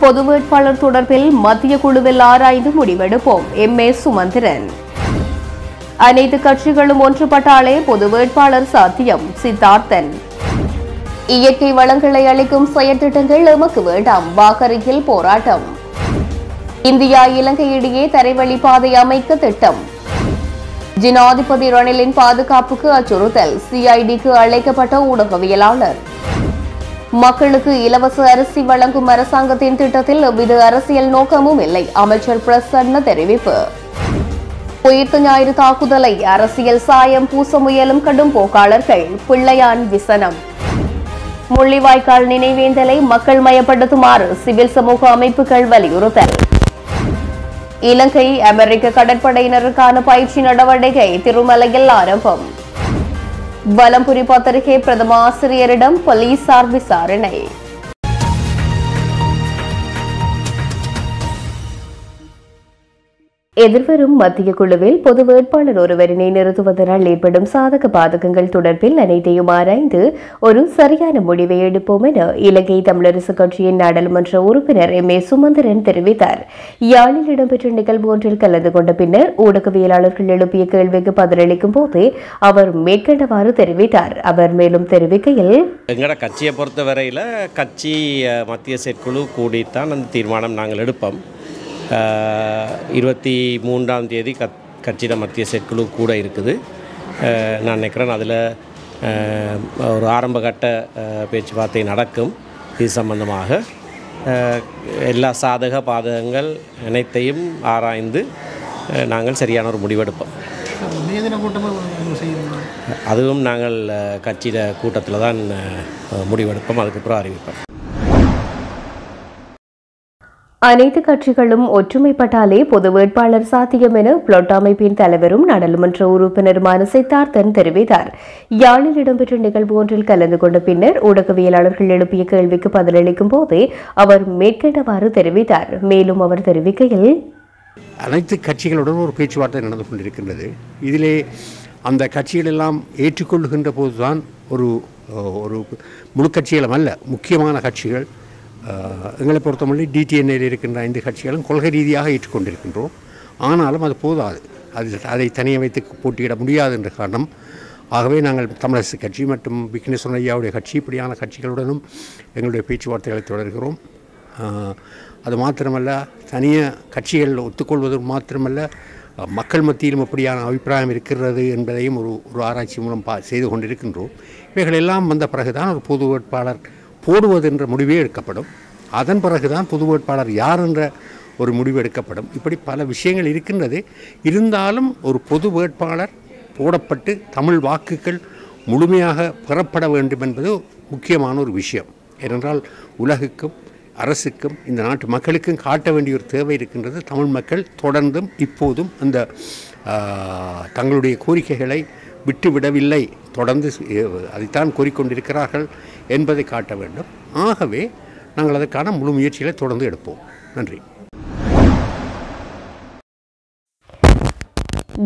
பொது வேட்பாளர் தொடர்பில் மத்திய குழுவில் ஆராய்ந்து முடிவெடுப்போம். எம்.ஏ. சுமந்திரன். அனைத்து கட்சிகளும் ஒன்றுபட்டாலே பொது வேட்பாளர் சாத்தியம். சித்தார்த்தன். இயற்கை வளங்களை அளிக்கும் செயற்திட்டங்கள் எமக்கு வேண்டாம். வாகரையில் போராட்டம். இந்தியா இலங்கை இடையே தரைவழி பாதை அமைக்க திட்டம். ஜனாதிபதி ரணிலின் பாதுகாப்புக்கு அச்சுறுத்தல். சிஐடிக்கு அழைக்கப்பட்ட ஊடகவியலாளர். மக்களுக்கு இலவச அரிசி வழங்கும் அரசாங்கத்தின் திட்டத்தில் எவ்வித அரசியல் நோக்கமும் இல்லை. அமைச்சர் பிரசன்ன தெரிவிப்பு. உயிர்த்த ஞாயிறு தாக்குதலை அரசியல் சாயம் பூச முயலும் கடும் போக்காளர்கள். பிள்ளையான் விசனம். முள்ளிவாய்க்கால் நினைவேந்தலை மக்கள் மயப்படுத்துமாறு சிவில் சமூக அமைப்புகள் வலியுறுத்தல். இலங்கை அமெரிக்க கடற்படையினருக்கான பயிற்சி நடவடிக்கை திருமலையில் ஆரம்பம். வலம்புரி பத்திரிகை பிரதம ஆசிரியரிடம் போலீசார் விசாரணை. எதிர்வரும் மத்திய குழுவில் பொது வேட்பாளர் ஒருவரினை நிறுத்துவதனால் ஏற்படும் சாதக பாதகங்கள் தொடர்பில் அனைத்தையும் ஆராய்ந்து ஒரு சரியான முடிவை எடுப்போம் என இலங்கை தமிழரசு கட்சியின் நாடாளுமன்ற உறுப்பினர் எம்.ஏ. சுமந்திரன் தெரிவித்தார். யாழில் இடம்பெற்ற நிகழ்வு ஒன்றில் கலந்து கொண்ட பின்னர் ஊடகவியலாளர்கள் எழுப்பிய கேள்விக்கு பதிலளிக்கும் போது அவர் மேற்கண்டவாறு தெரிவித்தார். அவர் மேலும் தெரிவிக்கையில், எங்களோட கட்சியை பொறுத்தவரையில் கட்சி மத்திய செயற்குழு கூடித்தான் அந்த தீர்மானம் நாங்கள் எடுப்போம். 23ஆம் தேதி கட்சியிட மத்திய செயற்குழு கூட இருக்குது. நான் நினைக்கிறேன் அதில் ஒரு ஆரம்பகட்ட பேச்சுவார்த்தை நடக்கும். இது சம்பந்தமாக எல்லா சாதக பாதகங்கள் அனைத்தையும் ஆராய்ந்து நாங்கள் சரியான ஒரு முடிவெடுப்போம். அதுவும் நாங்கள் கட்சியிட கூட்டத்தில் தான் முடிவெடுப்போம். அதுக்கப்புறம் அறிவிப்போம். அனைத்து கட்சிகளும் ஒற்றுமைப்பட்டாலே பொது வேட்பாளர் சாத்தியம் என புளொட் அமைப்பின் தலைவரும் நாடாளுமன்ற உறுப்பினருமான சித்தார்த்தன் தெரிவித்தார். யாழில் இடம்பெற்ற நிகழ்வு ஒன்றில் கலந்து கொண்ட பின்னர் ஊடகவியலாளர்கள் எழுப்பிய கேள்விக்கு பதிலளிக்கும் போதே அவர் மேற்கண்டவாறு தெரிவித்தார். மேலும் அவர் தெரிவிக்கையில், அனைத்து கட்சிகளுடன் ஒரு பேச்சுவார்த்தை நடந்து கொண்டிருக்கின்றது. இதிலே அந்த கட்சிகள் எல்லாம் ஏற்றுக்கொள்கின்ற போதுதான் ஒரு முழு கட்சிகளும் அல்ல, முக்கியமான கட்சிகள் எங்களை பொறுத்தமொழி டிடிஎன்ஏயில் இருக்கின்ற 5 கட்சிகளும் கொள்கை ரீதியாக ஏற்றுக்கொண்டிருக்கின்றோம். ஆனாலும் அது போதாது, அதை தனியாக வைத்து போட்டியிட முடியாது என்ற காரணம். ஆகவே நாங்கள் தமிழரசு கட்சி மற்றும் விக்னேஸ்வரன் ஐயாவுடைய கட்சி இப்படியான கட்சிகளுடனும் எங்களுடைய பேச்சுவார்த்தைகளை தொடர்கிறோம். அது மாத்திரமல்ல, தனியாக கட்சிகள் ஒத்துக்கொள்வது மாத்திரமல்ல, மக்கள் மத்தியிலும் அப்படியான அபிப்பிராயம் இருக்கிறது என்பதையும் ஒரு ஆராய்ச்சி மூலம் செய்து கொண்டிருக்கின்றோம். இவைகள் எல்லாம் வந்த பிறகுதான் ஒரு பொது வேட்பாளர் போடுவது என்ற முடிவே எடுக்கப்படும். அதன் பிறகுதான் பொது வேட்பாளர் யார் என்ற ஒரு முடிவு எடுக்கப்படும். இப்படி பல விஷயங்கள் இருக்கின்றது. இருந்தாலும் ஒரு பொது வேட்பாளர் போடப்பட்டு தமிழ் வாக்குகள் முழுமையாக பெறப்பட வேண்டும் என்பது முக்கியமான ஒரு விஷயம். ஏனென்றால் உலகுக்கும் அரசுக்கும் இந்த நாட்டு மக்களுக்கும் காட்ட வேண்டிய ஒரு தேவை இருக்கின்றது. தமிழ் மக்கள் தொடர்ந்தும் இப்போதும் அந்த தங்களுடைய கோரிக்கைகளை விட்டுவிடவில்லை, தொடர்ந்து அதைத்தான் கோரிக்கொண்டிருக்கிறார்கள் என்பதை காட்ட வேண்டும். ஆகவே நாங்கள் அதற்கான முழு முயற்சிகளை தொடர்ந்து எடுப்போம். நன்றி.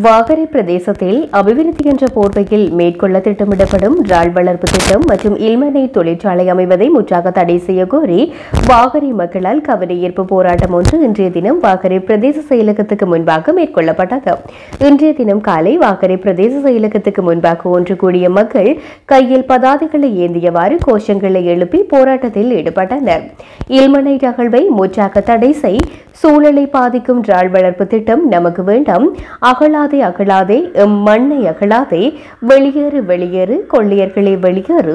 வாகரை பிரதேசத்தில் அபிவிருத்தி என்ற போர்வையில் மேற்கொள்ள திட்டமிடப்படும் இறால் வளர்ப்பு திட்டம் மற்றும் இல்மனை தொழிற்சாலை அமைவதை முற்றாக தடை செய்ய கோரி வாகரை மக்களால் கவனஈர்ப்பு போராட்டம் ஒன்று இன்றைய தினம் வாகரை பிரதேச செயலகத்துக்கு முன்பாக மேற்கொள்ளப்பட்டது. இன்றைய தினம் காலை வாகரை பிரதேச செயலகத்துக்கு முன்பாக ஒன்று கூடிய மக்கள் கையில் பதாதைகளை ஏந்தியவாறு கோஷங்களை எழுப்பி போராட்டத்தில் ஈடுபட்டனர். இல்மனை அகழ்வை முற்றாக தடை செய், சூழலை பாதிக்கும் இறால் வளர்ப்பு திட்டம் நமக்கு வேண்டாம், அகழாதே மண்ணை அகழாதே, வெளியேறு கொள்ளையர்களே வெளியேறு,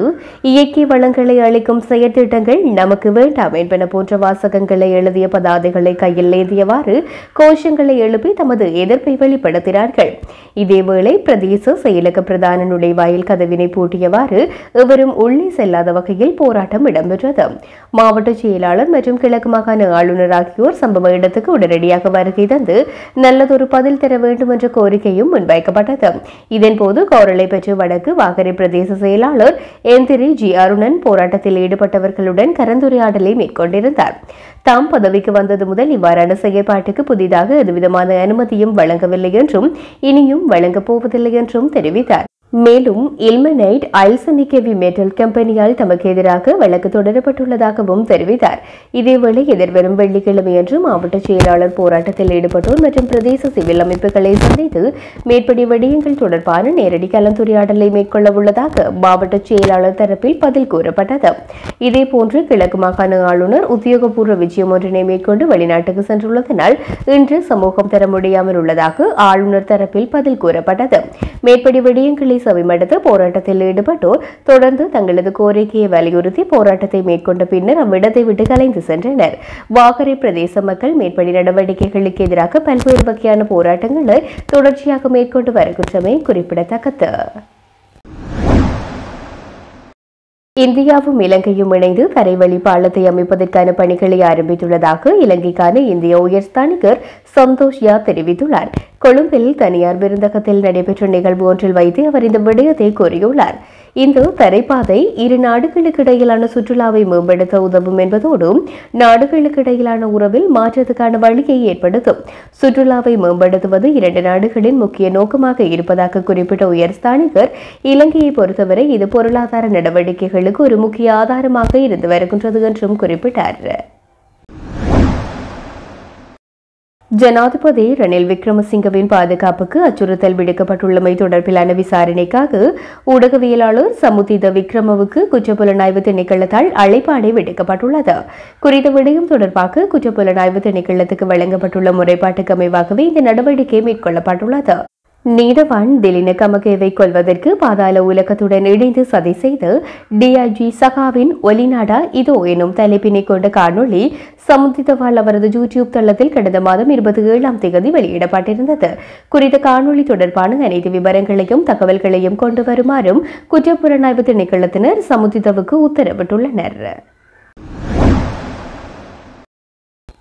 இயற்கை வளங்களை அளிக்கும் செயற்திட்டங்கள் நமக்கு வேண்டாம் என்பன போன்ற வாசகங்களை எழுதிய பதாதைகளை கையில் ஏந்தியவாறு கோஷங்களை எழுப்பி தமது எதிர்ப்பை வெளிப்படுத்தினார்கள். இதேவேளை பிரதேச செயலக பிரதான நுழைவாயில் கதவினை பூட்டியவாறு எவரும் உள்ளே செல்லாத வகையில் போராட்டம் இடம்பெற்றது. மாவட்ட செயலாளர் மற்றும் கிழக்கு மாகாண ஆளுநர் ஆகியோர் சம்பவ இடத்துக்கு உடனடியாக வருகை தந்து நல்லதொரு பதில் தர வேண்டும் என்ற கோரிக்கையும் முன்வைக்கப்பட்டது. இதன்போது கோரளை பெற்று வடக்கு வாகரை பிரதேச செயலாளர் எந்திரி ஜி அருணன் போராட்டத்தில் ஈடுபட்டவர்களுடன் கலந்துரையாடலை மேற்கொண்டிருந்தார். தாம் பதவிக்கு வந்தது முதல் இவ்வாறான செயற்பாட்டுக்கு புதிதாக எதுவிதமான அனுமதியும் வழங்கவில்லை என்றும் இனியும் வழங்கப் போவதில்லை என்றும் தெரிவித்தார். மேலும் இல்மனைட் ஐல்சனிக் ஹெவி மெட்டல் கம்பெனியால் தமக்கு எதிராக வழக்கு தொடரப்பட்டுள்ளதாகவும் தெரிவித்தார். இதேவேளை எதிர்வரும் வெள்ளிக்கிழமையன்று மாவட்ட செயலாளர் போராட்டத்தில் ஈடுபட்டோர் மற்றும் பிரதேச சிவில் அமைப்புகளை சந்தித்து மேற்படி விடயங்கள் தொடர்பான நேரடி கலந்துரையாடலை மேற்கொள்ள உள்ளதாக மாவட்ட செயலாளர் தரப்பில் பதில் கூறப்பட்டது. இதேபோன்று கிழக்கு மாகாண ஆளுநர் உத்தியோகபூர்வ விஜயம் ஒன்றினை மேற்கொண்டு வெளிநாட்டுக்கு சென்றுள்ளதனால் இன்று சமூகம் தர முடியாமல் உள்ளதாக ஆளுநர் தரப்பில் பதில் கூறப்பட்டது. மேற்படி விடயங்களை செவிமடுத்து போராட்டத்தில் ஈடுபட்டோர் தொடர்ந்து தங்களது கோரிக்கையை வலியுறுத்தி போராட்டத்தை மேற்கொண்ட பின்னர் அவ்விடத்தை விட்டு கலைந்து சென்றனர். வாகரை பிரதேச மக்கள் மேற்படி நடவடிக்கைகளுக்கு எதிராக பல்வேறு வகையான போராட்டங்களை தொடர்ச்சியாக மேற்கொண்டு வருகின்றமை குறிப்பிடத்தக்கது. இந்தியாவும் இலங்கையும் இணைந்து தரைவழி பாலத்தை அமைப்பதற்கான பணிகளை ஆரம்பித்துள்ளதாக இலங்கைக்கான இந்திய உயர்ஸ்தானிகர் சந்தோஷ் யா தெரிவித்துள்ளார். கொழும்பில் தனியார் விருந்தகத்தில் நடைபெற்ற நிகழ்வு ஒன்றில் வைத்து அவர் இந்த விடயத்தை கூறியுள்ளார். இந்த தரைப்பாதை இரு நாடுகளுக்கு இடையிலான சுற்றுலாவை மேம்படுத்த உதவும் என்பதோடு நாடுகளுக்கு இடையிலான உறவில் மாற்றத்துக்கான வழியை ஏற்படுத்தும். சுற்றுலாவை மேம்படுத்துவது இரண்டு நாடுகளின் முக்கிய நோக்கமாக இருப்பதாக குறிப்பிட்ட உயர்ஸ்தானிகர் இலங்கையை பொறுத்தவரை இது பொருளாதார நடவடிக்கைகளுக்கு ஒரு முக்கிய ஆதாரமாக இருந்து வருகின்றது என்றும் குறிப்பிட்டார். ஜனாதிபதி ரணில் விக்ரமசிங்கவின் பாதுகாப்புக்கு அச்சுறுத்தல் விடுக்கப்பட்டுள்ளமை தொடர்பிலான விசாரணைக்காக ஊடகவியலாளர் சமுதித விக்ரமவுக்கு குற்றப்புலனாய்வு திணைக்களத்தால் அழைப்பாணை விடுக்கப்பட்டுள்ளது. குறித்த விடயம் தொடர்பாக குற்றப்புலனாய்வு திணைக்களத்துக்கு வழங்கப்பட்டுள்ள முறைப்பாட்டுக்கு அமைவாகவே இந்த நடவடிக்கை மேற்கொள்ளப்பட்டுள்ளது. நீதவான் திலின கமகேவை கொல்வதற்கு பாதாள உலகத்துடன் இணைந்து சதி செய்து டிஐஜி சகாவின் ஒலிநாடா இதோ எனும் தலைப்பினை கொண்ட காணொளி சமுதிதவால் அவரது யூடியூப் தளத்தில் கடந்த மாதம் 27ஆம் தேதி வெளியிடப்பட்டிருந்தது. குறித்த காணொளி தொடர்பான அனைத்து விவரங்களையும் தகவல்களையும் கொண்டு வருமாறும் குற்றப்புலனாய்வு திணைக்களத்தினர் சமுதிதவுக்கு உத்தரவிட்டுள்ளனர்.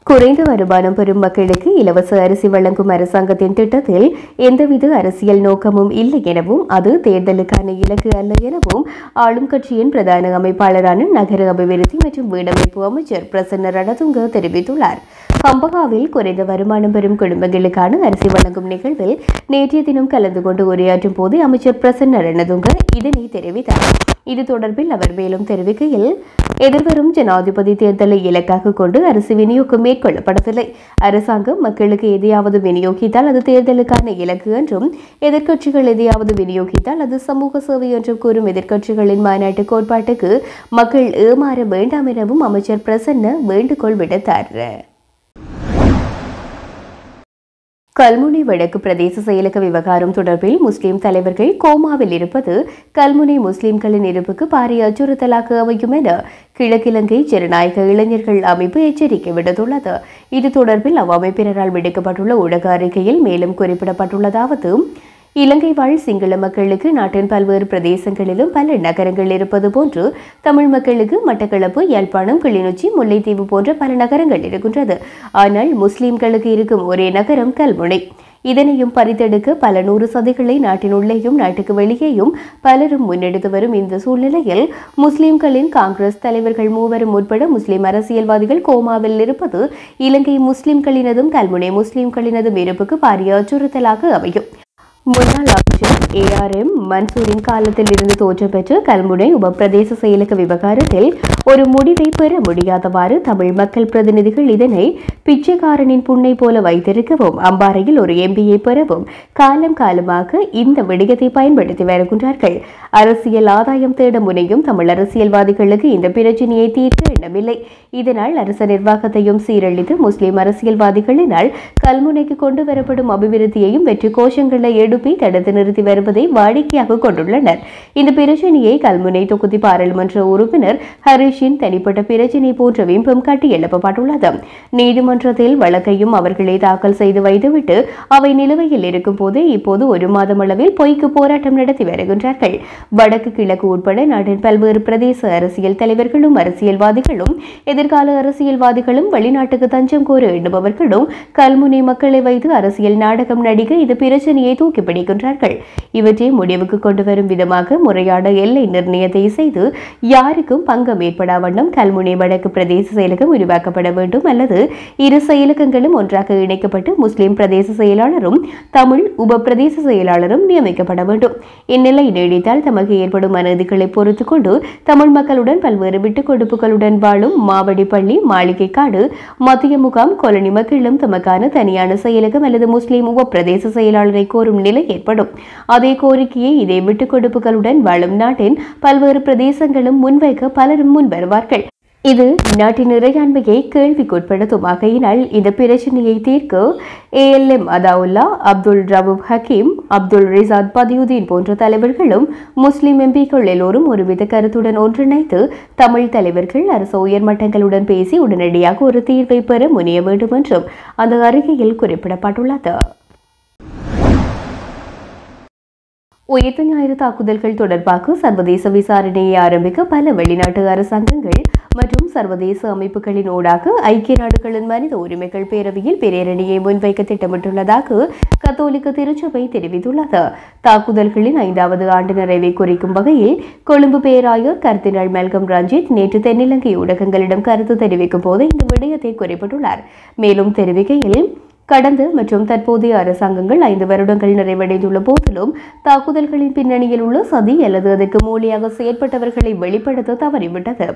குறைந்த வருமானம் பெறும் மக்களுக்கு இலவச அரிசி வழங்கும் அரசாங்கத்தின் திட்டத்தில் எந்தவித அரசியல் நோக்கமும் இல்லை எனவும் அது தேர்தலுக்கான இலக்கு அல்ல எனவும் ஆளும் கட்சியின் பிரதான அமைப்பாளரான நகர அபிவிருத்தி மற்றும் வீடமைப்பு அமைச்சர் பிரசன்ன ரணதுங்க தெரிவித்துள்ளார். கம்பகாவில் குறைந்த வருமானம் பெறும் குடும்பங்களுக்கான அரிசி வழங்கும் நிகழ்வில் நேற்றைய தினம் கலந்து கொண்டு உரையாற்றும் போது அமைச்சர் பிரசன்ன ரணதுங்க இதனை தெரிவித்தார். இது தொடர்பில் அவர் மேலும் தெரிவிக்கையில், எதிர்வரும் ஜனாதிபதி தேர்தலை இலக்காக கொண்டு அரிசி விநியோகம் மேற்கொள்ளப்படவில்லை. அரசாங்கம் மக்களுக்கு எதையாவது விநியோகித்தால் அது தேர்தலுக்கான இலக்கு என்றும், எதிர்க்கட்சிகள் எதையாவது விநியோகித்தால் அது சமூக சேவை என்றும் கூறும் எதிர்க்கட்சிகளின் மாநாட்டு கோட்பாட்டுக்கு மக்கள் ஏமாற வேண்டாம் எனவும் அமைச்சர் பிரசன்ன வேண்டுகோள் விடுத்தார். கல்முனை வடக்கு பிரதேச செயலக விவகாரம் தொடர்பில் முஸ்லிம் தலைவர்கள் கோமாவில் இருப்பது கல்முனை முஸ்லிம்களின் இருப்புக்கு பாரிய அச்சுறுத்தலாக அமையும் என கிழக்கிலங்கை ஜனநாயக இளைஞர்கள் அமைப்பு எச்சரிக்கை விடுத்துள்ளது. இது தொடர்பில் அவ்வமைப்பினரால் விடுக்கப்பட்டுள்ள ஊடக அறிக்கையில் மேலும் குறிப்பிடப்பட்டுள்ளதாவது, இலங்கை வாழ் சிங்கள மக்களுக்கு நாட்டின் பல்வேறு பிரதேசங்களிலும் பல நகரங்கள் இருப்பது போன்று தமிழ் மக்களுக்கு மட்டக்களப்பு, யாழ்ப்பாணம், கிளிநொச்சி, முல்லைத்தீவு போன்ற பல நகரங்கள் இருக்கின்றது. ஆனால் முஸ்லிம்களுக்கு இருக்கும் ஒரே நகரம் கல்முனை. இதனையும் பறித்தெடுக்க பல நூறு சதிகளை நாட்டின் உள்ளேயும் நாட்டுக்கு வெளியேயும் பலரும் முன்னெடுத்து வரும் இந்த சூழ்நிலையில் முஸ்லிம்களின் காங்கிரஸ் தலைவர்கள் மூவரும் உட்பட முஸ்லிம் அரசியல்வாதிகள் கோமாவில் இருப்பது இலங்கை முஸ்லிம்களினதும் கல்முனை முஸ்லிம்களினதும் இருப்புக்கு பாரிய அச்சுறுத்தலாக அமையும். முன்னாள் அமைச்சர் ARM மன்சூரின் காலத்தில் இருந்து தோற்றம் பெற்ற கல்முனை உபப்பிரதேச செயலக விவகாரத்தில் ஒரு முடிவை பெற முடியாதவாறு தமிழ் மக்கள் பிரதிநிதிகள் இதனை பிச்சைக்காரனின் புண்ணை போல வைத்திருக்கவும் அம்பாறையில் ஒரு MPயை பெறவும் காலம் காலமாக இந்த விடயத்தை பயன்படுத்தி வருகின்றார்கள். அரசியல் ஆதாயம் தேட முனையும் தமிழ் அரசியல்வாதிகளுக்கு இந்த பிரச்சினையை தீர்க்க எண்ணமில்லை. இதனால் அரச நிர்வாகத்தையும் சீரழித்து முஸ்லிம் அரசியல்வாதிகளினால் கல்முனைக்கு கொண்டு வரப்படும் அபிவிருத்தியையும் வெற்றி கோஷங்களை எடுப்பி தடுத்து நிறுத்தி வருவதை வாடிக்கையாக கொண்டுள்ளனர். இந்த பிரச்சினையை கல்முனை தொகுதி பாராளுமன்ற உறுப்பினர் ஹரிஷின் தனிப்பட்ட பிரச்சினை போன்ற விம்பம் கட்டி எழுப்பப்பட்டுள்ளது. நீதிமன்றத்தில் வழக்கையும் அவர்களே தாக்கல் செய்து வைத்துவிட்டு அவை நிலுவையில் இருக்கும் போது இப்போது ஒரு மாதம் அளவில் பொய்க்கு போராட்டம் நடத்தி வருகின்றார்கள். வடக்கு கிழக்கு உட்பட நாட்டின் பல்வேறு பிரதேச அரசியல் தலைவர்களும் அரசியல்வாதிகளும் எதிர்கால அரசியல்வாதிகளும் வெளிநாட்டுக்கு தஞ்சம் கோர எண்ணுபவர்களும் கல்முனை மக்களை வைத்து அரசியல் நாடகம் நடிக்க இது பிரச்சனையை தூக்கி தாக்கி பிடிக்கின்றார்கள். இவற்றை முடிவுக்கு கொண்டு வரும் விதமாக முறையான எல்லை நிர்ணயத்தை செய்து யாருக்கும் பங்கம் ஏற்படா வண்ணம் கல்முனை வடக்கு பிரதேச செயலகம் உருவாக்கப்பட வேண்டும் அல்லது இரு செயலகங்களும் ஒன்றாக இணைக்கப்பட்டு முஸ்லிம் பிரதேச செயலாளரும் தமிழ் உப பிரதேச செயலாளரும் நியமிக்கப்பட வேண்டும். இந்நிலை நீடித்தால் தமக்கு ஏற்படும் அநீதிகளை பொறுத்துக் கொண்டு தமிழ் மக்களுடன் பல்வேறு விட்டுக் கொடுப்புகளுடன் வாழும் மாவடிப்பள்ளி, மாளிகைக்காடு, மத்திய முகாம், கொலனி மக்களும் தமக்கான தனியான செயலகம் அல்லது முஸ்லிம் உப பிரதேச செயலாளரை கோரும் நிலை ஏற்படும். அதே கோரிக்கையை இதே விட்டுக் கொடுப்புகளுடன் வாழும் நாட்டின் பல்வேறு பிரதேசங்களும் முன்வைக்க பலரும் முன்வருவார்கள். இது நாட்டின் இறையாண்மையை கேள்விக்குட்படுத்தும் வகையினால் இந்த பிரச்சனையை தீர்க்க ALM அதாவுல்லா, அப்துல் ரவூப் ஹக்கீம், அப்துல் ரிசாத் பதியுதீன் போன்ற தலைவர்களும் முஸ்லிம் எம்பிக்கள் எல்லோரும் ஒருவித கருத்துடன் ஒன்றிணைத்து தமிழ் தலைவர்கள் அரசு உயர்மட்டங்களுடன் பேசி உடனடியாக ஒரு தீர்வை பெற முனைய வேண்டும் என்றும் அந்த அறிக்கையில் குறிப்பிடப்பட்டுள்ளது. உயிர்த்த ஞாயிறு தாக்குதல்கள் தொடர்பாக சர்வதேச விசாரணையை ஆரம்பிக்க பல வெளிநாட்டு அரசாங்கங்கள் மற்றும் சர்வதேச அமைப்புகளின் ஊடாக ஐக்கிய நாடுகளின் மனித உரிமைகள் பேரவையில் பிரேரணையை முன்வைக்க திட்டமிட்டுள்ளதாக கத்தோலிக்க திருச்சபை தெரிவித்துள்ளது. தாக்குதல்களின் 5வது ஆண்டு நிறைவை குறிக்கும் வகையில் கொழும்பு பேராயர் கர்தினால் மெல்கம் ரஞ்சித் நேற்று தென்னிலங்கை ஊடகங்களிடம் கருத்து தெரிவிக்கும் போது இந்த விடயத்தை குறிப்பிட்டுள்ளார். மேலும் தெரிவிக்கையில் கடந்த மற்றும் தற்போதைய அரசாங்கங்கள் 5 வருடங்கள் நிறைவடைந்துள்ள போதிலும் தாக்குதல்களின் பின்னணியில் உள்ள சதி அல்லது அதற்கு மூலியாக செயற்பட்டவர்களை வெளிப்படுத்த தவறிவிட்டது.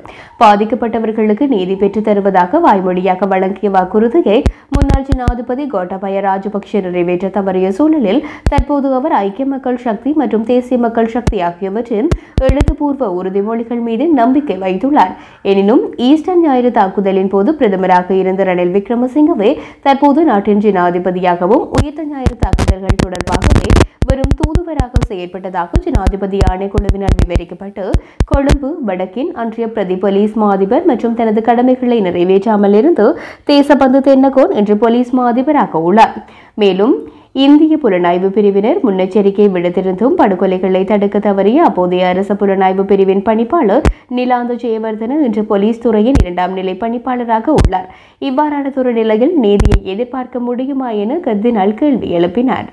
பாதிக்கப்பட்டவர்களுக்கு நீதி பெற்றுத் தருவதாக வாய்மொழியாக வழங்கிய வாக்குறுதியை முன்னாள் ஜனாதிபதி கோட்டாபய ராஜபக்ஷ நிறைவேற்ற தவறிய சூழலில் தற்போது அவர் ஐக்கிய மக்கள் சக்தி மற்றும் தேசிய மக்கள் சக்தி ஆகியவற்றின் எழுத்துப்பூர்வ உறுதிமொழிகள் மீது நம்பிக்கை வைத்துள்ளார். எனினும் ஈஸ்டர் ஞாயிறு தாக்குதலின் போது பிரதமராக இருந்த ரணில் விக்ரமசிங்கவே தற்போது நாட்டின் ஜனாதிபதியாகவும் உயிர்த்த ஞாயிறு தாக்குதல்கள் தொடர்பாகவே வெறும் தூதுவராக செயற்பட்டதாக ஜனாதிபதி ஆணைக்குழுவினால் விவரிக்கப்பட்டு கொழும்பு வடக்கின் அன்றைய பிரதி போலீஸ் மா அதிபர் மற்றும் தனது கடமைகளை நிறைவேற்றாமல் இருந்து தேசபந்து தென்னகோன் இன்று போலீஸ் மா அதிபராக உள்ளார். மேலும் இந்திய புலனாய்வு பிரிவினர் முன்னெச்சரிக்கை விடுத்திருந்தும் படுகொலைகளை தடுக்க தவறிய அப்போதைய அரசு புலனாய்வு பிரிவின் பணிப்பாளர் நிலாந்த ஜெயவர்தன இன்று போலீஸ் துறையின் 2ஆம் நிலை பணிப்பாளராக உள்ளார். இவ்வாறானதொரு நிலையில் நீதியை எதிர்பார்க்க முடியுமா என கர்தினால் கேள்வி எழுப்பினார்.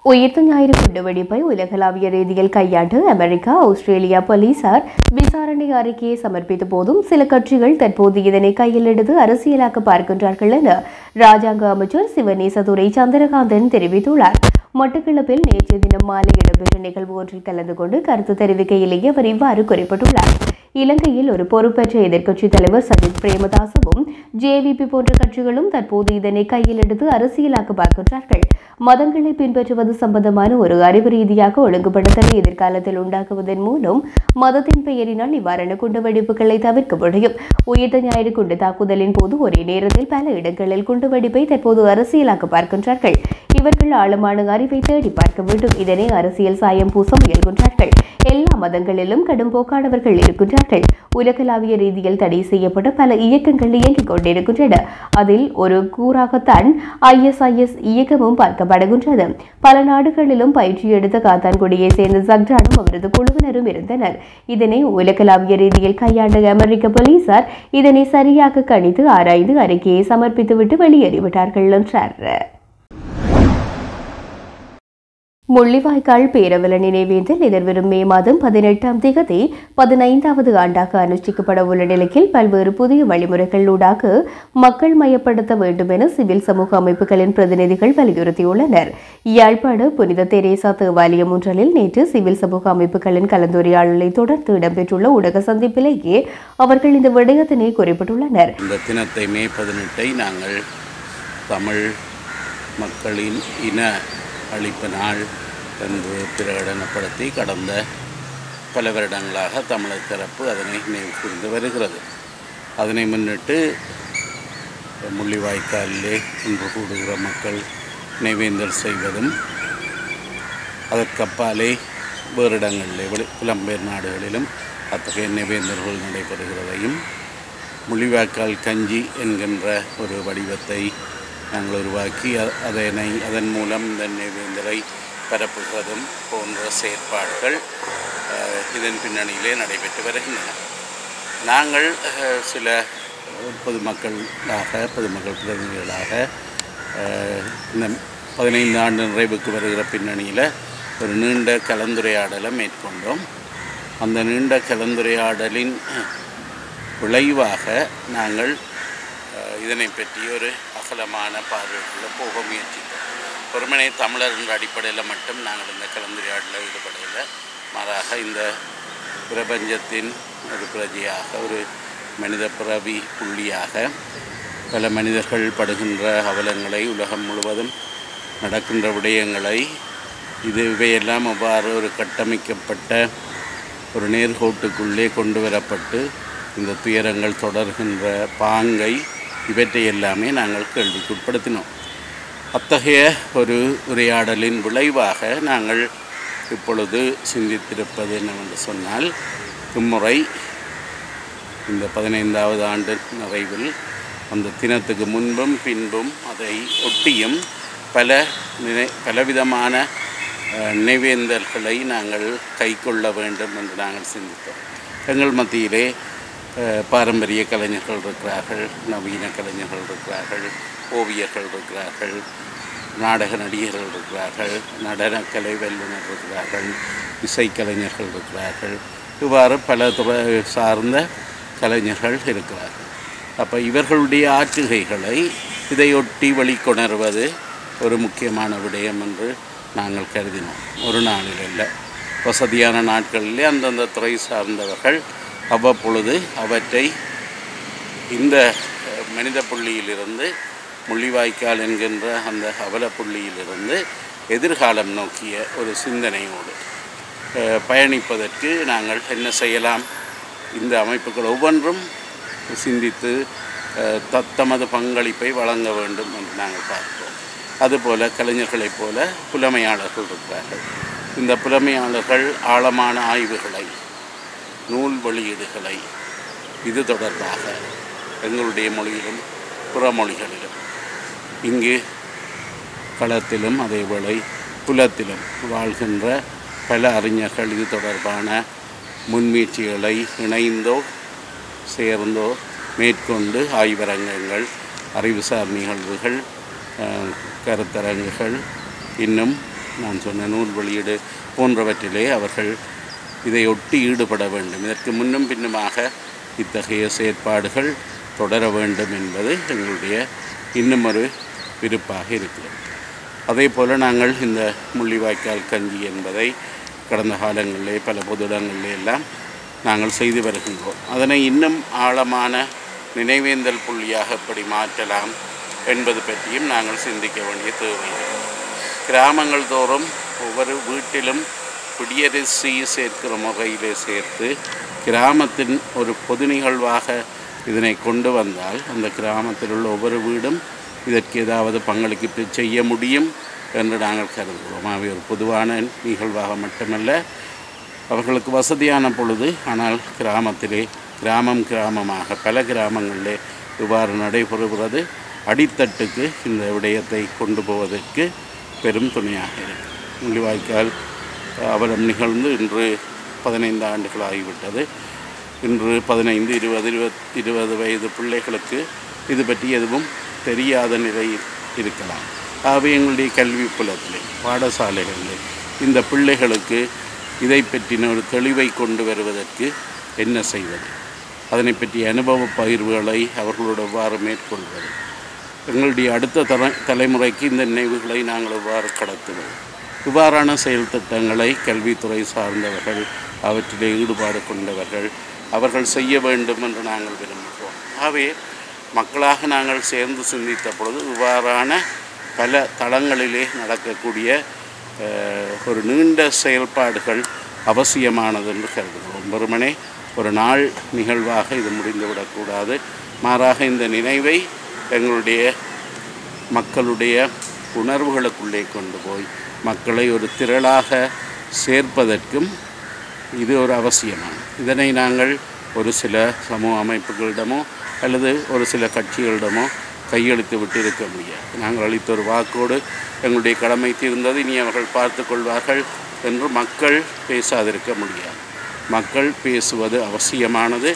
உயிர்த்த ஞாயிறு குண்டுவெடிப்பை உலகளாவிய ரீதியில் கையாண்டு அமெரிக்கா, ஆஸ்திரேலியா போலீசார் விசாரணை அறிக்கையை சமர்ப்பித்த போதும் சில கட்சிகள் தற்போது இதனை கையில் எடுத்து அரசியலாக்க பார்க்கின்றார்கள் என ராஜாங்க அமைச்சர் சிவநேசதுரை சந்திரகாந்தன் தெரிவித்துள்ளார். மட்டக்களப்பில் நேற்றைய தினம் மாலை இடம்பெற்ற நிகழ்வு ஒன்றில் கலந்து கொண்டு கருத்து தெரிவிக்கையிலேயே அவர் இவ்வாறு குறிப்பிட்டுள்ளார். இலங்கையில் ஒரு பொறுப்பற்ற எதிர்க்கட்சித் தலைவர் சஜித் பிரேமதாசவும் JVP போன்ற கட்சிகளும் தற்போது இதனை கையில் எடுத்து அரசியலாக்க பார்க்கின்றார்கள். மதங்களை பின்பற்றுவது சம்பந்தமான ஒரு அறிவு ரீதியாக ஒழுங்குபடுத்தலை எதிர்காலத்தில் உண்டாக்குவதன் மூலம் மதத்தின் பெயரினால் இவ்வாறான குண்டுவெடிப்புகளை தவிர்க்க முடியும். உயிர்த்த ஞாயிறு குண்டு தாக்குதலின் போது ஒரே நேரத்தில் பல இடங்களில் குண்டுவெடிப்பை தற்போது அரசியலாக்க பார்க்கின்றார்கள். இவர்கள் ஆழமான அறிவை தேடி பார்க்க வேண்டும். இதனை அரசியல் சாயம் பூச முயல்கின்றார்கள். எல்லா மதங்களிலும் கடும் போக்கானவர்கள் இருக்கின்றார்கள். உலகளாவிய ரீதியில் தடை செய்யப்பட்ட பல இயக்கங்கள் இயங்கிக் கொண்டிருக்கின்றன. அதில் ஒரு கூறாகத்தான் ISIS இயக்கமும் பார்க்கப்படுகின்றது. பல நாடுகளிலும் பயிற்சி எடுத்த காத்தான்குடியை சேர்ந்த சக்ரானும் அவரது குழுவினரும் இருந்தனர். இதனை உலகளாவிய ரீதியில் கையாண்ட அமெரிக்க போலீசார் இதனை சரியாக கணித்து ஆராய்ந்து அறிக்கையை சமர்ப்பித்துவிட்டு வெளியேறிவிட்டார்கள் என்றார். முள்ளிவாய்க்கால் பேரவல நினைவேந்தல் எதிர்வரும் மே மாதம் 18ஆம் தேதி 15வது ஆண்டாக அனுஷ்டிக்கப்பட உள்ள நிலையில் பல்வேறு புதிய வழிமுறைகளூடாக மக்கள் மயப்படுத்த வேண்டும் என சிவில் சமூக அமைப்புகளின் பிரதிநிதிகள் வலியுறுத்தியுள்ளனர். யாழ்ப்பாண புனித தெரேசா தேவாலயம் ஒன்றில் நேற்று சிவில் சமூக அமைப்புகளின் கலந்துரையாடலை தொடர்ந்து இடம்பெற்றுள்ள ஊடக சந்திப்பிலேயே அவர்கள் இந்த விடயத்தினை குறிப்பிட்டுள்ளனர். இந்த தினத்தை மே 18 நாங்கள் தமிழ் மக்களின் இன அழிப்பு நாள் என்று பிரகடனப்படுத்தி கடந்த பல வருடங்களாக தமிழர் தரப்பு அதனை நினைவு கூர்ந்து வருகிறது. அதனை முன்னிட்டு முள்ளிவாய்க்காலிலே ஒன்று கூடுகிற மக்கள் நினைவேந்தல் செய்வதும் அதற்கப்பாலே வேறு இடங்களிலே புலம்பெயர் நாடுகளிலும் அத்தகைய நினைவேந்தல்கள் நடைபெறுகிறதையும் முள்ளிவாய்க்கால் கஞ்சி என்கின்ற ஒரு வடிவத்தை நாங்கள் உருவாக்கி அதன் மூலம் இந்த நினைவேந்தலை பரப்புகிறதும் போன்ற செயற்பாடுகள் இதன் பின்னணியிலே நடைபெற்று வருகின்றன. நாங்கள் சில பொதுமக்கள் பிரதிநிதிகளாக இந்த 15 ஆண்டு நிறைவுக்கு வருகிற பின்னணியில் ஒரு நீண்ட கலந்துரையாடலை மேற்கொண்டோம். அந்த நீண்ட கலந்துரையாடலின் விளைவாக நாங்கள் இதனை பற்றி ஒரு அகலமான பார்வைகளில் போக முயற்சித்தோம். ஒருமனே தமிழர் என்ற அடிப்படையில் மட்டும் நாங்கள் இந்த கலந்துரையாடலில் ஈடுபடையில், மாறாக இந்த பிரபஞ்சத்தின் ஒரு பிரஜையாக, ஒரு மனித பிறவி புள்ளியாக பல மனிதர்கள் படுகின்ற அவலங்களை, உலகம் முழுவதும் நடக்கின்ற விடயங்களை, இவையெல்லாம் அவ்வாறு ஒரு கட்டமைக்கப்பட்ட ஒரு நேர்கோட்டுக்குள்ளே கொண்டு வரப்பட்டு இந்த துயரங்கள் தொடர்கின்ற பாங்கை, இவற்றை எல்லாமே நாங்கள் கேள்விக்குட்படுத்தினோம். அத்தகைய ஒரு உரையாடலின் விளைவாக நாங்கள் இப்பொழுது சிந்தித்திருப்பது என்னவென்று சொன்னால், இம்முறை இந்த 15வது ஆண்டு நிறைவில் அந்த தினத்துக்கு முன்பும் பின்பும் அதை ஒட்டியும் பலவிதமான நினைவேந்தல்களை நாங்கள் கைக்கொள்ள வேண்டும் என்று நாங்கள் சிந்தித்தோம். எங்கள் மத்தியிலே பாரம்பரிய கலைஞர்கள் இருக்கிறார்கள், நவீன கலைஞர்கள் இருக்கிறார்கள், ஓவியர்கள் இருக்கிறார்கள், நாடக நடிகர்கள் இருக்கிறார்கள், நடனக்கலை வல்லுநர் இருக்கிறார்கள், இசைக்கலைஞர்கள் இருக்கிறார்கள், இவ்வாறு பல துறை சார்ந்த கலைஞர்கள் இருக்கிறார்கள். அப்போ இவர்களுடைய ஆற்றுகைகளை இதையொட்டி வெளிக்கொணர்வது ஒரு முக்கியமான விடயம் என்று நாங்கள் கருதினோம். ஒரு நாளில் இல்லை, வசதியான நாட்களிலே அந்தந்த துறை சார்ந்தவர்கள் அவ்வப்பொழுது அவற்றை இந்த மனித புள்ளியிலிருந்து, முள்ளிவாய்க்கால் என்கின்ற அந்த அவல புள்ளியிலிருந்து எதிர்காலம் நோக்கிய ஒரு சிந்தனையோடு பயணிப்பதற்கு நாங்கள் என்ன செய்யலாம், இந்த அமைப்புகள் ஒவ்வொன்றும் சிந்தித்து தமது பங்களிப்பை வழங்க வேண்டும் என்று நாங்கள் பார்க்கிறோம். அதுபோல் கலைஞர்களைப் போல புலமையாளர்கள் இருக்கிறார்கள். இந்த புலமையாளர்கள் ஆழமான ஆய்வுகளை, நூல் வெளியீடுகளை இது தொடர்பாக எங்களுடைய மொழியிலும் புற மொழிகளிலும், இங்கு களத்திலும் அதேவேளை புலத்திலும் வாழ்கின்ற பல அறிஞர்கள் இது தொடர்பான முன்முயற்சிகளை இணைந்தோ சேர்ந்தோ மேற்கொண்டு ஆய்வரங்கங்கள், அறிவுசார் நிகழ்வுகள், கருத்தரங்குகள், இன்னும் நான் சொன்ன நூல் வெளியீடு போன்றவற்றிலே அவர்கள் இதையொட்டி ஈடுபட வேண்டும். இதற்கு முன்னும் பின்னுமாக இத்தகைய செயற்பாடுகள் தொடர வேண்டும் என்பது எங்களுடைய இன்னும் ஒரு விருப்பாக இருக்கிறது. அதே போல் நாங்கள் இந்த முள்ளிவாய்க்கால் கஞ்சி என்பதை கடந்த காலங்களிலே பல பொதுடங்களிலே எல்லாம் நாங்கள் செய்து வருகின்றோம். அதனை இன்னும் ஆழமான நினைவேந்தல் புள்ளியாக எப்படி மாற்றலாம் என்பது பற்றியும் நாங்கள் சிந்திக்க வேண்டிய தேவை. கிராமங்கள் தோறும் ஒவ்வொரு வீட்டிலும் குடியரசி சேர்க்கிற வகையிலே சேர்த்து கிராமத்தின் ஒரு பொது நிகழ்வாக இதனை கொண்டு வந்தால் அந்த கிராமத்தில் உள்ள ஒவ்வொரு வீடும் இதற்கு ஏதாவது பங்களிப்பு செய்ய முடியும் என்று நாங்கள் கருதுகிறோம். அவை ஒரு பொதுவான நிகழ்வாக மட்டுமல்ல, அவர்களுக்கு வசதியான பொழுது, ஆனால் கிராமத்திலே கிராமமாக பல கிராமங்களிலே இவ்வாறு நடைபெறுகிறது அடித்தட்டுக்கு இந்த விடயத்தை கொண்டு போவதற்கு பெரும் துணையாக இருக்குது. முள்ளிவாய்க்கால் அவலம் நிகழ்ந்து இன்று 15 ஆண்டுகள் ஆகிவிட்டது. இன்று 15, 20 வயது பிள்ளைகளுக்கு இது பற்றி எதுவும் தெரியாத நிலையில் இருக்கலாம். ஆகவே எங்களுடைய கல்வி புலத்திலே, பாடசாலைகளிலே இந்த பிள்ளைகளுக்கு இதை பற்றின ஒரு தெளிவை கொண்டு வருவதற்கு என்ன செய்வது, அதனை பற்றிய அனுபவ பகிர்வுகளை அவர்களோடு எவ்வாறு மேற்கொள்வது, எங்களுடைய அடுத்த தலைமுறைக்கு இந்த நினைவுகளை நாங்கள் எவ்வாறு கடத்துவோம், இவ்வாறான செயல் திட்டங்களை கல்வித்துறை சார்ந்தவர்கள், அவற்றிலே ஈடுபாடு கொண்டவர்கள் அவர்கள் செய்ய வேண்டும் என்று நாங்கள் விரும்புகிறோம். ஆகவே மக்களாக நாங்கள் சேர்ந்து சிந்தித்த பொழுது இவ்வாறான பல தளங்களிலே நடக்கக்கூடிய ஒரு நீண்ட செயல்பாடுகள் அவசியமானது என்று கருதுகிறோம். வெறுமனே ஒரு நாள் நிகழ்வாக இது முடிந்துவிடக்கூடாது. மாறாக இந்த நினைவை எங்களுடைய மக்களுடைய உணர்வுகளுக்குள்ளே கொண்டு போய் மக்களை ஒரு திரளாக சேர்ப்பதற்கும் இது ஒரு அவசியமானது. இதனை நாங்கள் ஒரு சில சமூக அமைப்புகளிடமோ அல்லது ஒரு சில கட்சிகளிடமோ கையெழுத்து விட்டு இருக்க முடியாது. நாங்கள் அளித்த ஒரு வாக்கோடு எங்களுடைய கடமை தீர்ந்தது, இனி அவர்கள் பார்த்து கொள்வார்கள் என்று மக்கள் பேசாதிருக்க முடியாது. மக்கள் பேசுவது அவசியமானது.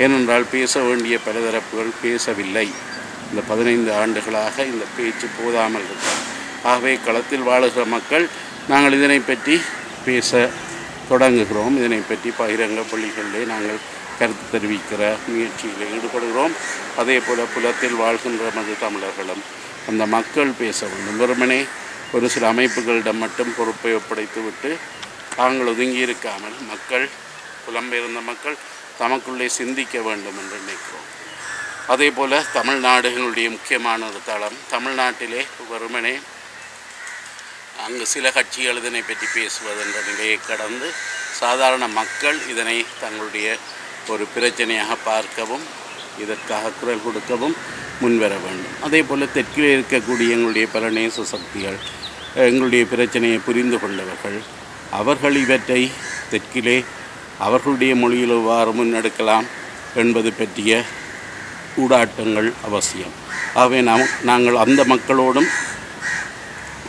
ஏனென்றால் பேச வேண்டிய பலதரப்புகள் பேசவில்லை. இந்த 15 ஆண்டுகளாக இந்த பேச்சு போதாமல் இருக்கிறது. ஆகவே களத்தில் வாழுகிற மக்கள் நாங்கள் இதனை பற்றி பேச தொடங்குகிறோம். இதனை பற்றி பகிரங்க பள்ளிகளிலே நாங்கள் கருத்து தெரிவிக்கிற முயற்சியில் ஈடுபடுகிறோம். அதே போல் புலத்தில் வாழ்கின்ற மது தமிழர்களும் அந்த மக்கள் பேச வேண்டும். வெறுமனே ஒரு சில அமைப்புகளிடம் மட்டும் பொறுப்பை ஒப்படைத்துவிட்டு தாங்கள் ஒதுங்கி இருக்காமல் மக்கள், புலம்பெயர்ந்த மக்கள் தமக்குள்ளே சிந்திக்க வேண்டும் என்று நினைக்கிறோம். அதே போல் தமிழ்நாடுகளுடைய முக்கியமான ஒரு தளம். தமிழ்நாட்டிலே வெறுமனே அங்கு சில கட்சிகள் இதனை பற்றி பேசுவதென்ற நிலையை கடந்து சாதாரண மக்கள் இதனை தங்களுடைய ஒரு பிரச்சனையாக பார்க்கவும் இதற்காக குரல் கொடுக்கவும் முன்வர வேண்டும். அதே போல் தெற்கிலே இருக்கக்கூடிய எங்களுடைய பல நேச சக்திகள், எங்களுடைய பிரச்சனையை புரிந்து கொண்டவர்கள், அவர்கள் இவற்றை தெற்கிலே அவர்களுடைய மொழியில் எவ்வாறு முன்னெடுக்கலாம் என்பது பற்றிய ஊடாட்டங்கள் அவசியம். ஆகவே நாங்கள் அந்த மக்களோடும்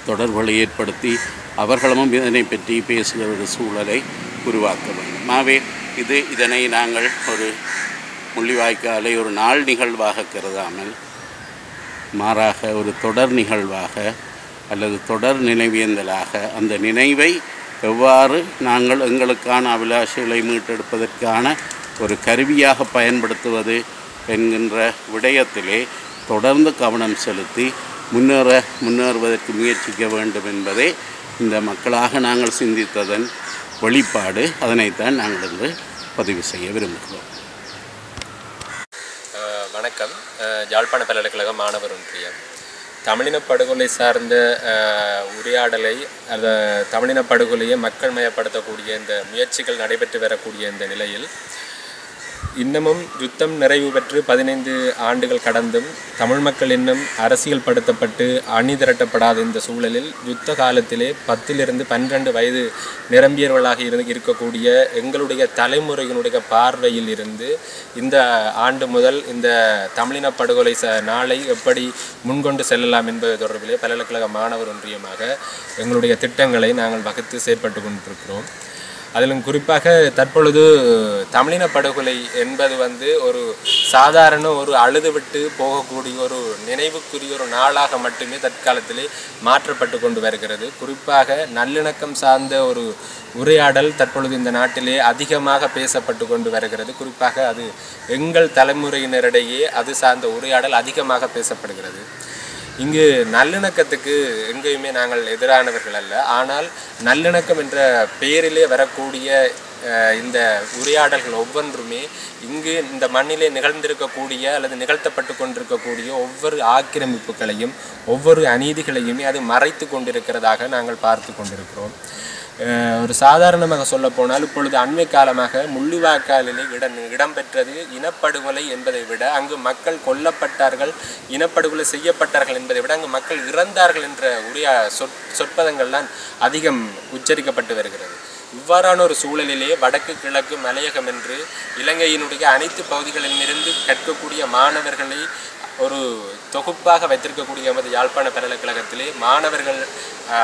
தொடர்புகளை ஏற்படுத்தி அவர்களும் இதனை பற்றி பேசுகிற ஒரு சூழலை உருவாக்க வேண்டும். ஆகவே இதனை நாங்கள் ஒரு முள்ளிவாய்க்காலை ஒரு நாள் நிகழ்வாக கருதாமல் மாறாக ஒரு தொடர் நிகழ்வாக அல்லது தொடர் நினைவேந்தலாக அந்த நினைவை எவ்வாறு நாங்கள் எங்களுக்கான அபிலாஷைகளை மீட்டெடுப்பதற்கான ஒரு கருவியாக பயன்படுத்துவது என்கின்ற விடயத்திலே தொடர்ந்து கவனம் செலுத்தி முன்னேறுவதற்கு முயற்சிக்க வேண்டும் என்பதே இந்த மக்களாக நாங்கள் சிந்தித்ததன் வெளிப்பாடு. அதனைத்தான் நாங்கள் இன்று பதிவு செய்ய விரும்புகிறோம். வணக்கம். யாழ்ப்பாண பல்கலைக்கழக மாணவர் ஒன்றியம் தமிழின படுகொலை சார்ந்த உரையாடலை தமிழின படுகொலையை மக்கள் மயப்படுத்தக்கூடிய இந்த முயற்சிகள் நடைபெற்று வரக்கூடிய இந்த நிலையில் இன்னமும் யுத்தம் நிறைவு பெற்று 15 ஆண்டுகள் கடந்தும் தமிழ் மக்கள் இன்னும் அரசியல் படுத்தப்பட்டு அணி திரட்டப்படாத இந்த சூழலில் யுத்த காலத்திலே 10 to 12 வயது நிரம்பியவர்களாக இருக்கக்கூடிய எங்களுடைய தலைமுறையினுடைய பார்வையில் இருந்து இந்த ஆண்டு முதல் இந்த தமிழின படுகொலை நாளை எப்படி முன்கொண்டு செல்லலாம் என்பது தொடர்பிலே பல்கலைக்கழக மாணவர் ஒன்றியமாக எங்களுடைய திட்டங்களை நாங்கள் வகுத்து செயற்பட்டு கொண்டிருக்கிறோம். அதிலும் குறிப்பாக தற்பொழுது தமிழின படுகொலை என்பது ஒரு சாதாரண ஒரு அழுதுவிட்டு போகக்கூடிய ஒரு நினைவுக்குரிய ஒரு நாளாக மட்டுமே தற்காலத்திலே மாற்றப்பட்டு கொண்டு வருகிறது. குறிப்பாக நல்லிணக்கம் சார்ந்த ஒரு உரையாடல் தற்பொழுது இந்த நாட்டிலே அதிகமாக பேசப்பட்டு கொண்டு வருகிறது. குறிப்பாக அது எங்கள் தலைமுறையினரிடையே அது சார்ந்த உரையாடல் அதிகமாக பேசப்படுகிறது. இங்கு நல்லிணக்கத்துக்கு எங்கேயுமே நாங்கள் எதிரானவர்கள் அல்ல. ஆனால் நல்லிணக்கம் என்ற பெயரிலே வரக்கூடிய இந்த உரையாடல்கள் ஒவ்வொன்றுமே இங்கு இந்த மண்ணிலே நிகழ்ந்திருக்கக்கூடிய அல்லது நிகழ்த்தப்பட்டு கொண்டிருக்கக்கூடிய ஒவ்வொரு ஆக்கிரமிப்புகளையும் ஒவ்வொரு அநீதிகளையுமே அது மறைத்து கொண்டிருக்கிறதாக நாங்கள் பார்த்து கொண்டிருக்கிறோம். ஒரு சாதாரணமாக சொல்ல போனால் இப்பொழுது அண்மை காலமாக முள்ளிவாய்க்காலிலே இடம்பெற்றது இனப்படுகொலை என்பதை விட அங்கு மக்கள் கொல்லப்பட்டார்கள், இனப்படுகொலை செய்யப்பட்டார்கள் என்பதை விட அங்கு மக்கள் இறந்தார்கள் என்ற உரிய சொற்பதங்கள்லாம் அதிகம் உச்சரிக்கப்பட்டு வருகிறது. இவ்வாறான ஒரு சூழலிலே வடக்கு கிழக்கு மலையகம் என்று இலங்கையினுடைய அனைத்து பகுதிகளிலிருந்து கற்கக்கூடிய மாணவர்களை ஒரு தொகுப்பாக வைத்திருக்கக்கூடிய எமது யாழ்ப்பாண பல்கலைக்கழகத்திலே மாணவர்கள்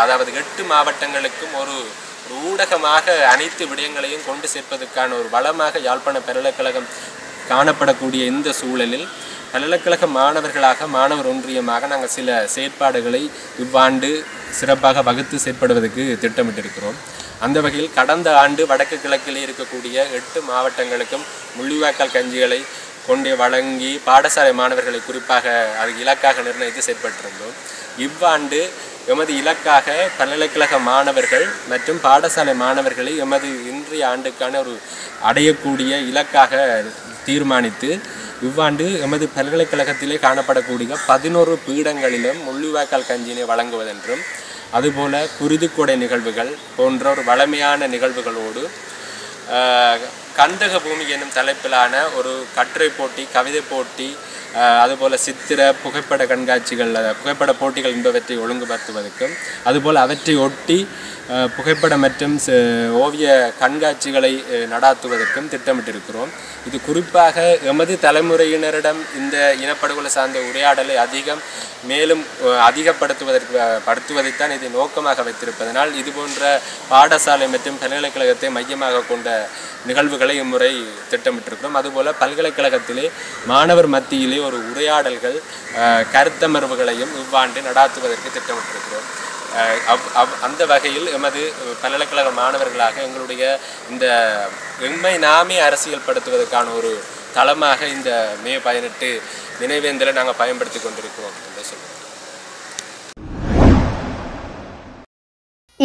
அதாவது 8 மாவட்டங்களுக்கும் ஒரு ஊடகமாக அனைத்து விடயங்களையும் கொண்டு சேர்ப்பதற்கான ஒரு வளமாக யாழ்ப்பாண பல்கலைக்கழகம் காணப்படக்கூடிய இந்த சூழலில் பல்கலைக்கழக மாணவர்களாக மாணவர் ஒன்றியமாக நாங்கள் சில செயற்பாடுகளை இவ்வாண்டு சிறப்பாக வகுத்து செயற்படுவதற்கு திட்டமிட்டிருக்கிறோம். அந்த வகையில் கடந்த ஆண்டு வடக்கு கிழக்கிலே இருக்கக்கூடிய 8 மாவட்டங்களுக்கும் முள்ளிவாய்க்கால் கஞ்சிகளை கொண்டே வழங்கி பாடசாலை மாணவர்களை குறிப்பாக அது இலக்காக நிர்ணயித்து செயற்பட்டிருந்தோம். இவ்வாண்டு எமது இலக்காக பல்கலைக்கழக மாணவர்கள் மற்றும் பாடசாலை மாணவர்களை எமது இன்றைய ஆண்டுக்கான ஒரு அடையக்கூடிய இலக்காக தீர்மானித்து இவ்வாண்டு எமது பல்கலைக்கழகத்திலே காணப்படக்கூடிய 11 பீடங்களிலும் முள்ளிவாய்க்கால் கஞ்சியினை வழங்குவதென்றும் அதுபோல குருதிக்கொடை நிகழ்வுகள் போன்ற ஒரு வளமையான நிகழ்வுகளோடு கந்தக பூமி என்னும் தலைப்பிலான ஒரு கட்டுரை போட்டி, கவிதை போட்டி, அதுபோல் சித்திர புகைப்பட கண்காட்சிகள், புகைப்பட போட்டிகள் என்பவற்றை ஒழுங்குபடுத்துவதற்கும் அதுபோல் அவற்றை ஒட்டி புகைப்படம் மற்றும் ஓவிய கண்காட்சிகளை நடாத்துவதற்கும் திட்டமிட்டிருக்கிறோம். இது குறிப்பாக எமது தலைமுறையினரிடம் இந்த இனப்படுகொலை சார்ந்த உரையாடலை மேலும் அதிகப்படுத்துவதைத்தான் இதை நோக்கமாக வைத்திருப்பதனால் இதுபோன்ற பாடசாலை மற்றும் பல்கலைக்கழகத்தை மையமாக கொண்ட நிகழ்வுகளை இம்முறை திட்டமிட்டிருக்கிறோம். அதுபோல் பல்கலைக்கழகத்திலே மாணவர் மத்தியிலே ஒரு உரையாடல்கள் கருத்தமர்வுகளையும் இவ்வாண்டு நடாத்துவதற்கு திட்டமிட்டிருக்கிறோம். அந்த வகையில் எமது பல்கலைக்கழக மாணவர்களாக எங்களுடைய இந்த எம்மை நாமே அரசியல்படுத்துவதற்கான ஒரு தளமாக இந்த மே 18 நினைவேந்தலை நாங்கள் பயன்படுத்தி கொண்டிருக்கிறோம் என்று சொல்லுவோம்.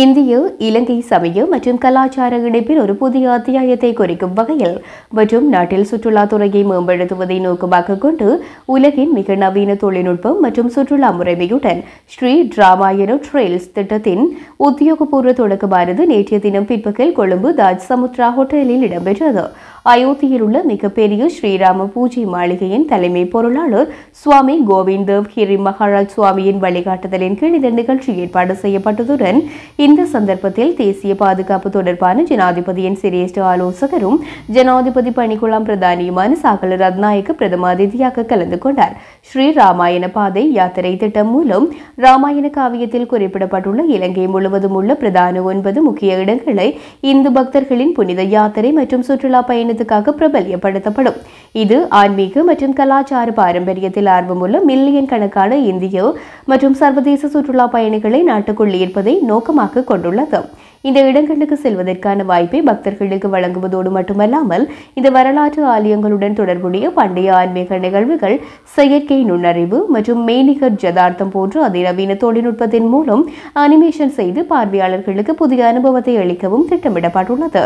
இந்திய இலங்கை சமய மற்றும் கலாச்சார இணைப்பில் ஒரு புதிய அத்தியாயத்தை குறிக்கும் வகையில் மற்றும் நாட்டில் சுற்றுலாத்துறையை மேம்படுத்துவதை நோக்கமாக கொண்டு உலகின் மிக நவீன தொழில்நுட்பம் மற்றும் சுற்றுலா முறைமையுடன் ஸ்ரீ ராமாயண ட்ரெயில்ஸ் திட்டத்தின் உத்தியோகபூர்வ தொடக்கமானது நேற்றைய தினம் பிற்பகல் கொழும்பு தாஜ் சமுத்ரா ஹோட்டலில் இடம்பெற்றது. அயோத்தியில் உள்ள மிகப்பெரிய ஸ்ரீராம பூஜை மாளிகையின் தலைமை பொருளாளர் சுவாமி கோவிந்த் தேவ் ஹிரி மகாராஜ் சுவாமியின் வழிகாட்டுதலின் கீழ் இந்த நிகழ்ச்சி ஏற்பாடு செய்யப்பட்டதுடன் இந்த சந்தர்ப்பத்தில் தேசிய பாதுகாப்பு தொடர்பான ஜனாதிபதியின் சிரேஷ்ட ஆலோசகரும் ஜனாதிபதி பணிக்குழாம் பிரதானியுமான சாகல ரத்நாயக்க பிரதம அதிதியாக கலந்து கொண்டார். ஸ்ரீ ராமாயண பாதை யாத்திரை திட்டம் மூலம் ராமாயண காவியத்தில் குறிப்பிடப்பட்டுள்ள இலங்கை முழுவதும் உள்ள பிரதான 9 முக்கிய இடங்களை இந்து பக்தர்களின் புனித யாத்திரை மற்றும் சுற்றுலா பயணத்துக்காக பிரபல்யப்படுத்தப்படும். இது ஆன்மீக மற்றும் கலாச்சார பாரம்பரியத்தில் ஆர்வமுள்ள மில்லியன் கணக்கான இந்திய மற்றும் சர்வதேச சுற்றுலா பயணிகளை நாட்டுக்குள் ஈர்ப்பதை நோக்கமாக கொண்டுள்ளது. இந்த இடங்களுக்கு செல்வதற்கான வாய்ப்பை பக்தர்களுக்கு வழங்குவதோடு மட்டுமல்லாமல் இந்த வரலாற்று ஆலயங்களுடன் தொடர்புடைய பண்டைய ஆன்மீக நிகழ்வுகள், செயற்கை நுண்ணறிவு மற்றும் மெய்நிகர் ஜதார்த்தம் போன்ற அதிநவீன தொழில்நுட்பத்தின் மூலம் அனிமேஷன் செய்து பார்வையாளர்களுக்கு புதிய அனுபவத்தை அளிக்கவும் திட்டமிடப்பட்டுள்ளது.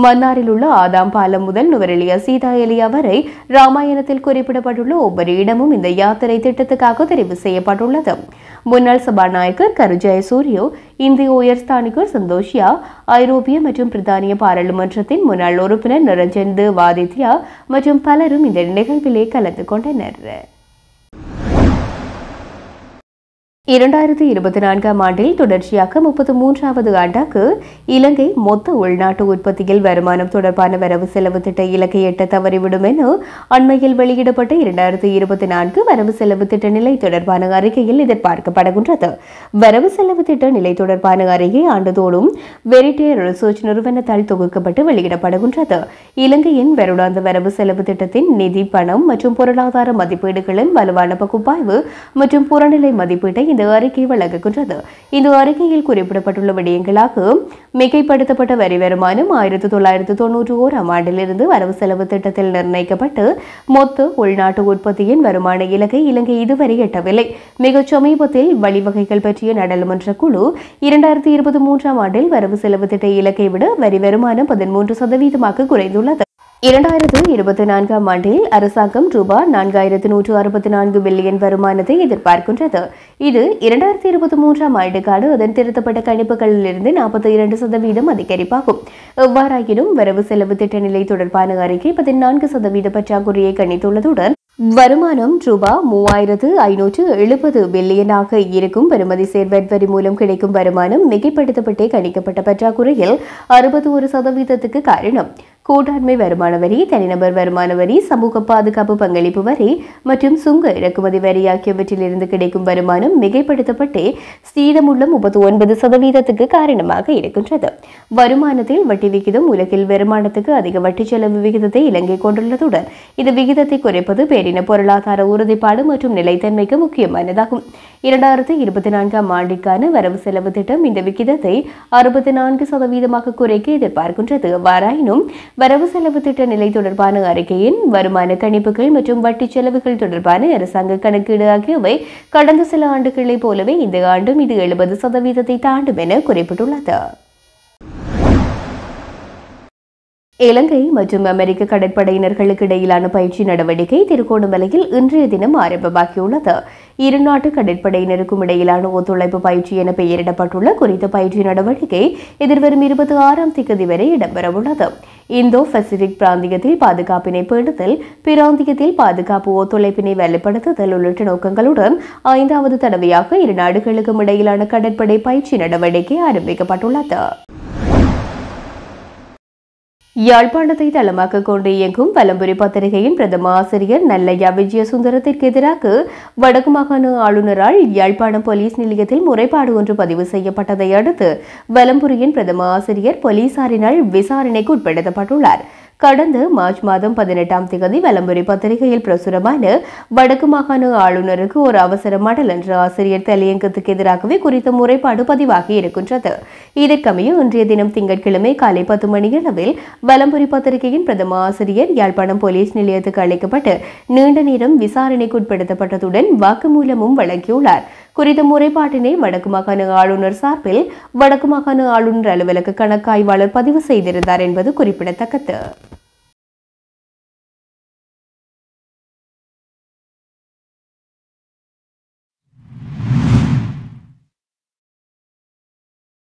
மன்னாரில் உள்ள ஆதாம் பாலம் முதல் நுவரெலியா சீதா எலியா வரை ராமாயணத்தில் குறிப்பிடப்பட்டுள்ள ஒவ்வொரு இடமும் இந்த யாத்திரை திட்டத்துக்காக தெரிவு செய்யப்பட்டுள்ளது. முன்னாள் சபாநாயகர் கரு ஜெயசூரியோ, இந்திய உயர்ஸ்தானிகர் சந்தோஷியா, ஐரோப்பிய மற்றும் பிரித்தானிய பாராளுமன்றத்தின் முன்னாள் உறுப்பினர் நிரஞ்சன் தேவாதித்யா மற்றும் பலரும் இந்த நிகழ்விலே கலந்து கொண்டனர். 2024ஆம் ஆண்டில் தொடர்ச்சியாக 33வது ஆண்டாக இலங்கை மொத்த உள்நாட்டு உற்பத்தியில் வருமானம் தொடர்பான வரவு செலவு திட்ட இலக்கை எட்ட தவறிவிடும் என அண்மையில் வெளியிடப்பட்ட 2024 வரவு செலவு திட்ட நிலை தொடர்பான அறிக்கையில் எதிர்பார்க்கப்படுகின்றது. வரவு செலவு திட்ட நிலை தொடர்பான அறிக்கை ஆண்டுதோறும் வெரிட்டே ரிசர்ச் நிறுவனத்தால் தொகுக்கப்பட்டு வெளியிடப்படுகின்றது. இலங்கையின் வருடாந்த வரவு செலவு திட்டத்தின் நிதி, பணம் மற்றும் பொருளாதார மதிப்பீடுகளின் வலுவான பகுப்பாய்வு மற்றும் புறநிலை மதிப்பீட்டை இந்த அறிக்கை வழங்குகின்றது. இந்த அறிக்கையில் குறிப்பிடப்பட்டுள்ள விடயங்களாக மிகைப்படுத்தப்பட்ட வரி வருமானம் 1991ஆம் ஆண்டிலிருந்து வரவு செலவு திட்டத்தில் நிர்ணயிக்கப்பட்டு மொத்த உள்நாட்டு உற்பத்தியின் வருமான இலக்கை இலங்கை இதுவரை எட்டவில்லை. மிகச் சமீபத்தில் வழிவகைகள் பற்றிய நாடாளுமன்ற குழு 2023ஆம் ஆண்டில் வரவு செலவு திட்ட இலக்கை விட வரி வருமானம் 13% குறைந்துள்ளது. 2024ஆம் ஆண்டில் அரசாங்கம் ரூபாய் 4164 பில்லியன் வருமானத்தை எதிர்பார்க்கின்றது. இது 2023ஆம் ஆண்டுக்கான அதன் திருத்தப்பட்ட கணிப்புகளிலிருந்து 42% அதிகரிப்பாகும். எவ்வாறாயினும் வரவு செலவு திட்ட நிலை தொடர்பான அறிக்கை 14% பற்றாக்குறையை கணித்துள்ளதுடன் வருமானம் ரூபாய் 3570 பில்லியனாக இருக்கும். பெறுமதி சேர்வட் வரி மூலம் கிடைக்கும் வருமானம் மிகைப்படுத்தப்பட்டே கணிக்கப்பட்ட பற்றாக்குறையில் 61% காரணம். கூட்டாண்மை வருமான வரி, தனிநபர் வருமான வரி, சமூக பாதுகாப்பு பங்களிப்பு வரி மற்றும் சுங்க இறக்குமதி வரி ஆகியவற்றிலிருந்து கிடைக்கும் வருமானம் மிகைப்படுத்தப்பட்டே சீதமுள்ள 39% காரணமாக இருக்கின்றது. வருமானத்தில் வட்டி விகிதம் உலகில் வருமானத்துக்கு அதிக வட்டி செலவு விகிதத்தை இலங்கை கொண்டுள்ளதுடன் இந்த விகிதத்தை குறைப்பது பேரின பொருளாதார உறுதிப்பாடு மற்றும் நிலைத்தன்மைக்கு முக்கியமானதாகும். 2024ஆம் ஆண்டிற்கான வரவு செலவு திட்டம் இந்த விகிதத்தை 64% குறைக்க எதிர்பார்க்கின்றது. வாராயினும் வரவு செலவு திட்ட நிலை தொடர்பான அறிக்கையின் வருமான கணிப்புகள் மற்றும் வட்டி செலவுகள் தொடர்பான அரசாங்க கணக்கீடு ஆகியவை கடந்த சில ஆண்டுகளைப் போலவே இந்த ஆண்டும் இது 70% தாண்டும் என குறிப்பிட்டுள்ளது. இலங்கை மற்றும் அமெரிக்க கடற்படையினர்களுக்கு இடையிலான பயிற்சி நடவடிக்கை திருகோணமலையில் இன்றைய தினம் ஆரம்பமாகியுள்ளது. இரு நாட்டு கடற்படையினருக்கும் இடையிலான ஒத்துழைப்பு பயிற்சி என பெயரிடப்பட்டுள்ள குறித்த பயிற்சி நடவடிக்கை எதிர்வரும் 26ஆம் தேதி வரை இடம்பெறவுள்ளது. இந்தோ பசிபிக் பிராந்தியத்தில் பாதுகாப்பினை பேணுதல், பிராந்தியத்தில் பாதுகாப்பு ஒத்துழைப்பினை வலுப்படுத்துதல் உள்ளிட்ட நோக்கங்களுடன் 5வது தடவையாக இரு நாடுகளுக்கும் இடையிலான கடற்படை பயிற்சி நடவடிக்கை ஆரம்பிக்கப்பட்டுள்ளது. யாழ்ப்பாணத்தை தளமாக கொண்டு இயங்கும் வலம்புரி பத்திரிகையின் பிரதம ஆசிரியர் நல்லையா விஜயசுந்தரத்திற்கு எதிராக வடக்கு மாகாண ஆளுநரால் யாழ்ப்பாணம் போலீஸ் நிலையத்தில் முறைப்பாடு ஒன்று பதிவு செய்யப்பட்டதை அடுத்து வலம்புரியின் பிரதம ஆசிரியர் போலீசாரினால் விசாரணைக்கு உட்படுத்தப்பட்டுள்ளார். கடந்த மார்ச் மாதம் 18ஆம் தேதி வலம்புரி பத்திரிகையில் பிரசுரமான வடக்கு மாகாண ஆளுநருக்கு ஒரு அவசர மடல் என்ற ஆசிரியர் தலையங்கத்துக்கு எதிராகவே குறித்த முறைப்பாடு பதிவாகி இருக்கின்றது. இதற்கமைய இன்றைய தினம் திங்கட்கிழமை காலை 10 மணியளவில் வலம்புரி பத்திரிகையின் பிரதம ஆசிரியர் யாழ்ப்பாணம் போலீஸ் நிலையத்துக்கு அழைக்கப்பட்டு நீண்ட நேரம் விசாரணைக்கு உட்படுத்தப்பட்டதுடன் வாக்குமூலமும் வழங்கியுள்ளார். குறித்த முறைப்பாட்டினை வடக்கு மாகாண ஆளுநர் சார்பில் வடக்கு மாகாண ஆளுநர் அலுவலக கணக்காய்வாளர் பதிவு செய்திருந்தார் என்பது குறிப்பிடத்தக்கது.